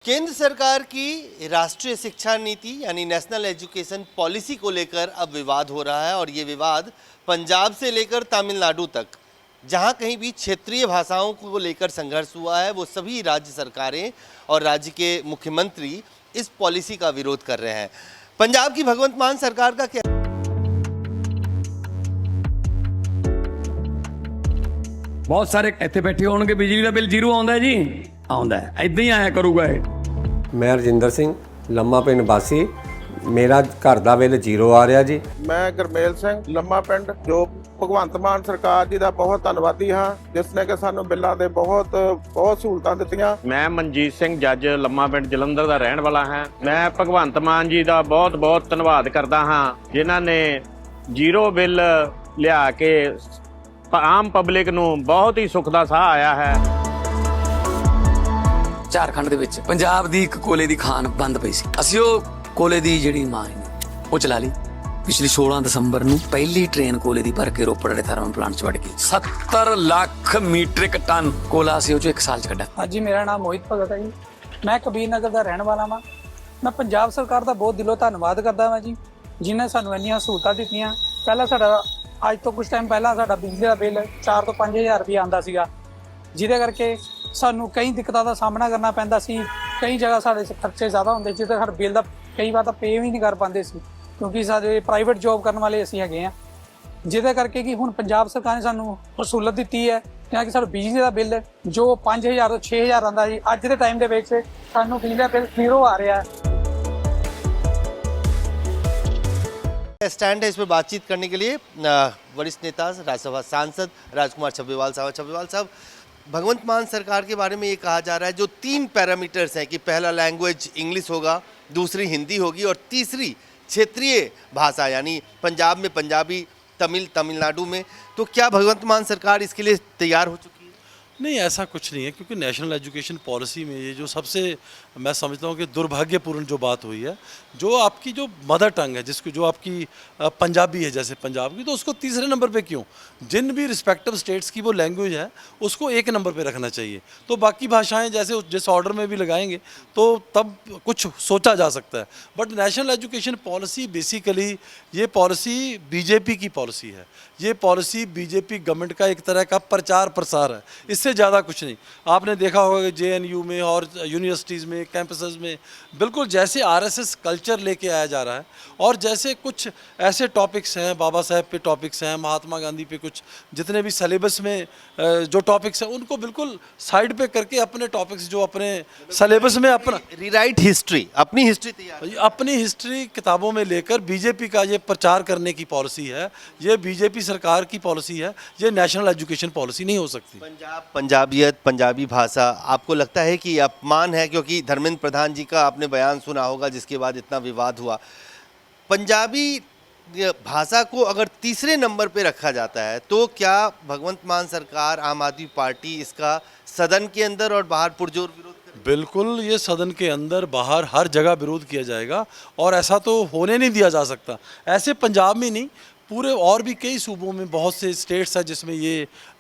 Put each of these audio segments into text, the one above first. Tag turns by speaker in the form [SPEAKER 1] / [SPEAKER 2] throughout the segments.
[SPEAKER 1] केंद्र सरकार की राष्ट्रीय शिक्षा नीति यानी नेशनल एजुकेशन पॉलिसी को लेकर अब विवाद हो रहा है और ये विवाद पंजाब से लेकर तमिलनाडु तक जहां कहीं भी क्षेत्रीय भाषाओं को लेकर संघर्ष हुआ है वो सभी राज्य सरकारें और राज्य के मुख्यमंत्री इस पॉलिसी का विरोध कर रहे हैं। पंजाब की भगवंत मान सरकार का क्या
[SPEAKER 2] बहुत सारे ਇੱਥੇ बैठे होंगे बिजली का बिल जीरो आउंदा है जी आउंदा है इदां ही आया करूगा ये।
[SPEAKER 3] मैं रजिंदर सिंह लम्मा पिंड वासी मेरा घर का बिल जीरो आ रहा जी।
[SPEAKER 4] मैं गुरमेल सिंह लम्मा पिंड जो भगवंत मान सरकार जी का बहुत धन्नवादी हाँ जिसने कि सानू बिलों के बहुत सहूलतां दित्तियां।
[SPEAKER 5] मैं मनजीत सिंह जज लम्मा पिंड जलंधर का रहने वाला हाँ। मैं भगवंत मान जी का बहुत बहुत धन्यवाद करता हाँ जिन्हां ने जीरो बिल लिया के आम पब्लिक नू बहुत ही सुख का साह आया है।
[SPEAKER 6] झारखंड ਦੇ ਵਿੱਚ ਪੰਜਾਬ ਦੀ ਇੱਕ ਕੋਲੇ ਦੀ ਖਾਨ ਬੰਦ ਪਈ ਸੀ ਅਸੀਂ ਉਹ ਕੋਲੇ ਦੀ ਜਿਹੜੀ ਮਾਂ ਉਹ ਚਲਾ ਲਈ। ਪਿਛਲੀ 16 ਦਸੰਬਰ ਨੂੰ ਪਹਿਲੀ ਟ੍ਰੇਨ ਕੋਲੇ ਦੀ ਭਰ ਕੇ ਰੋਪੜ ਦੇ ਥਰਮਲ ਪਲਾਂਟ 'ਚ ਵੜ ਗਈ। 70 ਲੱਖ ਮੀਟ੍ਰਿਕ ਟਨ ਕੋਲਾ ਅਸੀਂ ਉਹ 'ਚ ਇੱਕ ਸਾਲ 'ਚ ਕੱਢਿਆ।
[SPEAKER 7] ਹਾਂਜੀ ਮੇਰਾ ਨਾਮ ਮੋਹਿਤ ਭਗਤ ਹੈ ਜੀ। ਮੈਂ ਕਬੀਰ ਨਗਰ ਦਾ ਰਹਿਣ ਵਾਲਾ ਹਾਂ। ਮੈਂ ਪੰਜਾਬ ਸਰਕਾਰ ਦਾ ਬਹੁਤ ਦਿਲੋਂ ਧੰਨਵਾਦ ਕਰਦਾ ਹਾਂ ਜੀ ਜਿਨ੍ਹਾਂ ਸਾਨੂੰ ਇੰਨੀਆਂ ਸਹੂਲਤਾਂ ਦਿੱਤੀਆਂ। ਪਹਿਲਾਂ ਸਾਡਾ ਅੱਜ ਤੋਂ ਕੁਝ ਟਾਈਮ ਪਹਿਲਾਂ ਸਾਡਾ ਬਿਜਲੀ ਦਾ ਬਿੱਲ 4 ਤੋਂ 5000 ਰੁਪਏ ਆਉਂਦਾ ਸੀਗਾ ਜਿਹਦੇ ਕਰਕੇ ਸਾਨੂੰ ਕਈ ਦਿੱਕਤਾਂ ਦਾ ਸਾਹਮਣਾ ਕਰਨਾ ਪੈਂਦਾ ਸੀ। ਕਈ ਜਗ੍ਹਾ ਸਾਡੇ ਖਰਚੇ ਜ਼ਿਆਦਾ ਹੁੰਦੇ ਜਿਹਦੇ ਸਾਡੇ ਬਿੱਲ ਦਾ ਕਈ ਵਾਰ ਤਾਂ ਪੇ ਵੀ ਨਹੀਂ ਕਰ ਪਾਉਂਦੇ ਸੀ ਕਿਉਂਕਿ ਸਾਡੇ ਪ੍ਰਾਈਵੇਟ ਜੌਬ ਕਰਨ ਵਾਲੇ ਅਸੀਂ ਹੈਗੇ ਆ ਜਿਹਦੇ ਕਰਕੇ ਕਿ ਹੁਣ ਪੰਜਾਬ ਸਰਕਾਰ ਨੇ ਸਾਨੂੰ ਸਹੂਲਤ ਦਿੱਤੀ ਹੈ ਕਿ ਸਾਡਾ ਬਿਜਲੀ ਦਾ ਬਿੱਲ ਜੋ 5000 ਤੋਂ 6000 ਆਉਂਦਾ ਸੀ ਅੱਜ ਦੇ ਟਾਈਮ ਦੇ ਵਿੱਚ ਸਾਨੂੰ ਬਿਜਲੀ ਦਾ ਬਿੱਲ ਜ਼ੀਰੋ ਆ ਰਿਹਾ ਹੈ।
[SPEAKER 1] स्टैंड है इस पर बातचीत करने के लिए वरिष्ठ नेता राज्यसभा सांसद राजकुमार छब्बीवाल साहब, भगवंत मान सरकार के बारे में ये कहा जा रहा है जो 3 पैरामीटर्स हैं कि पहला लैंग्वेज इंग्लिश होगा, दूसरी हिंदी होगी और तीसरी क्षेत्रीय भाषा यानी पंजाब में पंजाबी, तमिलनाडु में, तो क्या भगवंत मान सरकार इसके लिए तैयार हो चुकी है?
[SPEAKER 8] नहीं, ऐसा कुछ नहीं है क्योंकि नेशनल एजुकेशन पॉलिसी में ये जो सबसे मैं समझता हूँ कि दुर्भाग्यपूर्ण जो बात हुई है जो आपकी जो मदर टंग है जिसको जो आपकी पंजाबी है जैसे पंजाब की तो उसको तीसरे नंबर पे क्यों? जिन भी रिस्पेक्टिव स्टेट्स की वो लैंग्वेज है उसको 1 नंबर पे रखना चाहिए। तो बाकी भाषाएं जैसे जिस ऑर्डर में भी लगाएंगे तो तब कुछ सोचा जा सकता है। But national education policy basically ये पॉलिसी बीजेपी की पॉलिसी है। ये पॉलिसी बीजेपी गवर्नमेंट का एक तरह का प्रचार प्रसार है, इससे ज़्यादा कुछ नहीं। आपने देखा होगा कि JNU में और यूनिवर्सिटीज़ में कैंपसेस में बिल्कुल जैसे RSS कल्चर लेके आया जा रहा है और जैसे कुछ ऐसे टॉपिक्स हैं बाबा साहेब पे टॉपिक्स हैं महात्मा गांधी पे कुछ जितने भी सिलेबस में जो टॉपिक्स हैं उनको बिल्कुल साइड पे करके अपने टॉपिक्स जो अपने सिलेबस में अपना
[SPEAKER 1] रीराइट हिस्ट्री अपनी हिस्ट्री तैयार
[SPEAKER 8] अपनी हिस्ट्री किताबों में लेकर बीजेपी का ये प्रचार करने की पॉलिसी है। ये बीजेपी सरकार की पॉलिसी है, ये नेशनल एजुकेशन पॉलिसी नहीं हो सकती।
[SPEAKER 1] पंजाबियत पंजाबी भाषा आपको लगता है कि अपमान है क्योंकि धर्मेंद्र प्रधान जी का आपने बयान सुना होगा जिसके बाद इतना विवाद हुआ। पंजाबी भाषा को अगर तीसरे नंबर पे रखा जाता है तो क्या भगवंत मान सरकार आम आदमी पार्टी इसका सदन के अंदर और बाहर पुरजोर विरोध करेगी?
[SPEAKER 8] बिल्कुल, ये सदन के अंदर बाहर हर जगह विरोध किया जाएगा और ऐसा तो होने नहीं दिया जा सकता। ऐसे पंजाब में नहीं पूरे और भी कई सूबों में बहुत से स्टेट्स हैं जिसमें ये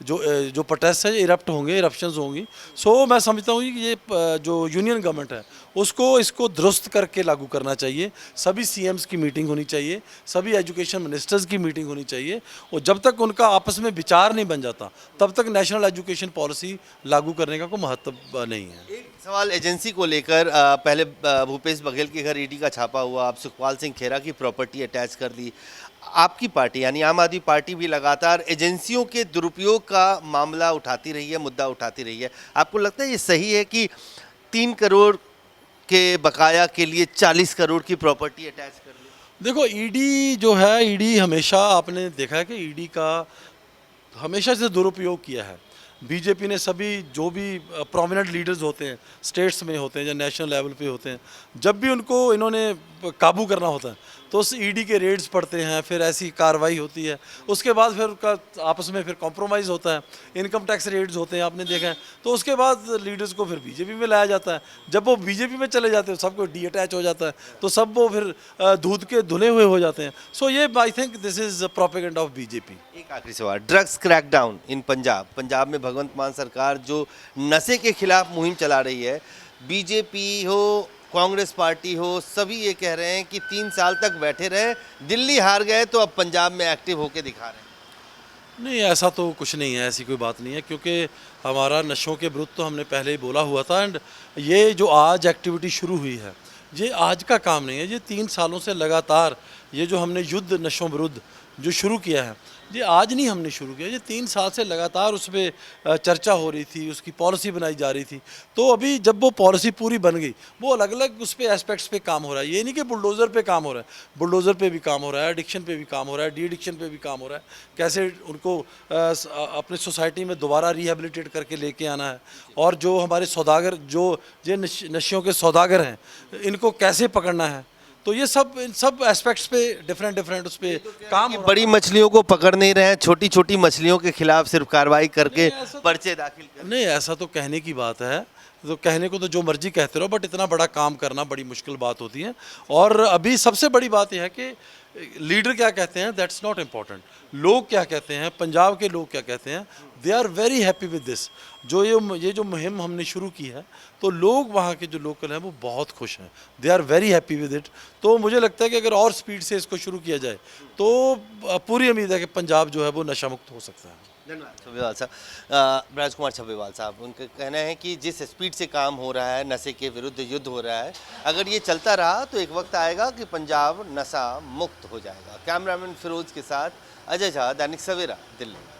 [SPEAKER 8] जो प्रोटेस्ट है इरप्ट होंगे, इरप्शंस होंगी। सो मैं समझता हूँ कि ये जो यूनियन गवर्नमेंट है इसको दुरुस्त करके लागू करना चाहिए। सभी CMs की मीटिंग होनी चाहिए, सभी एजुकेशन मिनिस्टर्स की मीटिंग होनी चाहिए और जब तक उनका आपस में विचार नहीं बन जाता तब तक नेशनल एजुकेशन पॉलिसी लागू करने का कोई महत्व नहीं है।
[SPEAKER 1] एक सवाल एजेंसी को लेकर, पहले भूपेश बघेल के घर ED का छापा हुआ, अब सुखपाल सिंह खेरा की प्रॉपर्टी अटैच कर दी। आपकी पार्टी यानी आम आदमी पार्टी भी लगातार एजेंसियों के दुरुपयोग का मामला उठाती रही है, मुद्दा उठाती रही है। आपको लगता है ये सही है कि 3 करोड़ के बकाया के लिए 40 करोड़ की प्रॉपर्टी अटैच कर ली?
[SPEAKER 8] देखो ED जो है ED हमेशा आपने देखा है कि ED का हमेशा से दुरुपयोग किया है। बीजेपी ने सभी जो भी प्रोमिनेंट लीडर्स होते हैं स्टेट्स में होते हैं या नेशनल लेवल पे होते हैं जब भी उनको इन्होंने काबू करना होता है तो उस ED के रेड्स पड़ते हैं, फिर ऐसी कार्रवाई होती है, उसके बाद फिर उनका आपस में फिर कॉम्प्रोमाइज़ होता है, इनकम टैक्स रेड्स होते हैं आपने देखा है। तो उसके बाद लीडर्स को फिर बीजेपी में लाया जाता है। जब वो बीजेपी में चले जाते हैं सबको डीअटैच हो जाता है तो सब वो फिर दूध के धुले हुए हो जाते हैं। सो ये I think this is propaganda of BJP.
[SPEAKER 1] एक आखिरी सवाल, ड्रग्स क्रैकडाउन इन पंजाब में भगवंत मान सरकार जो नशे के खिलाफ मुहिम चला रही है बीजेपी हो, कांग्रेस पार्टी हो, सभी ये कह रहे हैं कि 3 साल तक बैठे रहे, दिल्ली हार गए तो अब पंजाब में एक्टिव होके दिखा रहे हैं।
[SPEAKER 8] नहीं, ऐसा तो कुछ नहीं है, ऐसी कोई बात नहीं है, क्योंकि हमारा नशों के विरुद्ध तो हमने पहले ही बोला हुआ था। एंड ये जो आज एक्टिविटी शुरू हुई है, ये आज का काम नहीं है, ये 3 सालों से लगातार ये जो हमने युद्ध नशों विरुद्ध जो शुरू किया है, ये आज नहीं हमने शुरू किया, ये 3 साल से लगातार उस पर चर्चा हो रही थी, उसकी पॉलिसी बनाई जा रही थी। तो अभी जब वो पॉलिसी पूरी बन गई, वो अलग अलग उस पर एस्पेक्ट्स पे काम हो रहा है। ये नहीं कि बुलडोज़र पे काम हो रहा है, बुलडोज़र पे भी काम हो रहा है, एडिक्शन पे भी काम हो रहा है, डी एडिक्शन पे भी काम हो रहा है, कैसे उनको अपने सोसाइटी में दोबारा रिहेबिलिटेट करके लेके आना है, और जो हमारे सौदागर जो ये नशियों के सौदागर हैं, इनको कैसे पकड़ना है। तो ये सब एस्पेक्ट्स पे डिफरेंट उस पे काम हो रहा है।
[SPEAKER 1] बड़ी मछलियों को पकड़ नहीं रहे हैं, छोटी छोटी मछलियों के खिलाफ सिर्फ कार्रवाई करके पर्चे दाखिल कर।
[SPEAKER 8] नहीं, ऐसा तो कहने की बात है, तो कहने को तो जो मर्जी कहते रहो, बट इतना बड़ा काम करना बड़ी मुश्किल बात होती है। और अभी सबसे बड़ी बात यह है कि लीडर क्या कहते हैं, दैट्स नॉट इम्पॉर्टेंट। लोग क्या कहते हैं, पंजाब के लोग क्या कहते हैं, they are very happy with this. जो ये जो मुहिम हमने शुरू की है, तो लोग वहाँ के जो लोकल हैं वो बहुत खुश हैं, they are very happy with it. तो मुझे लगता है कि अगर और स्पीड से इसको शुरू किया जाए तो पूरी उम्मीद है कि पंजाब जो है वो नशा मुक्त हो सकता है।
[SPEAKER 1] धन्यवाद छब्बीवाल साहब। राजकुमार छब्बीवाल साहब, उनका कहना है कि जिस स्पीड से काम हो रहा है, नशे के विरुद्ध युद्ध हो रहा है, अगर ये चलता रहा तो एक वक्त आएगा कि पंजाब नशा मुक्त हो जाएगा। कैमरामैन फिरोज के साथ अजय झा, दैनिक सवेरा, दिल्ली।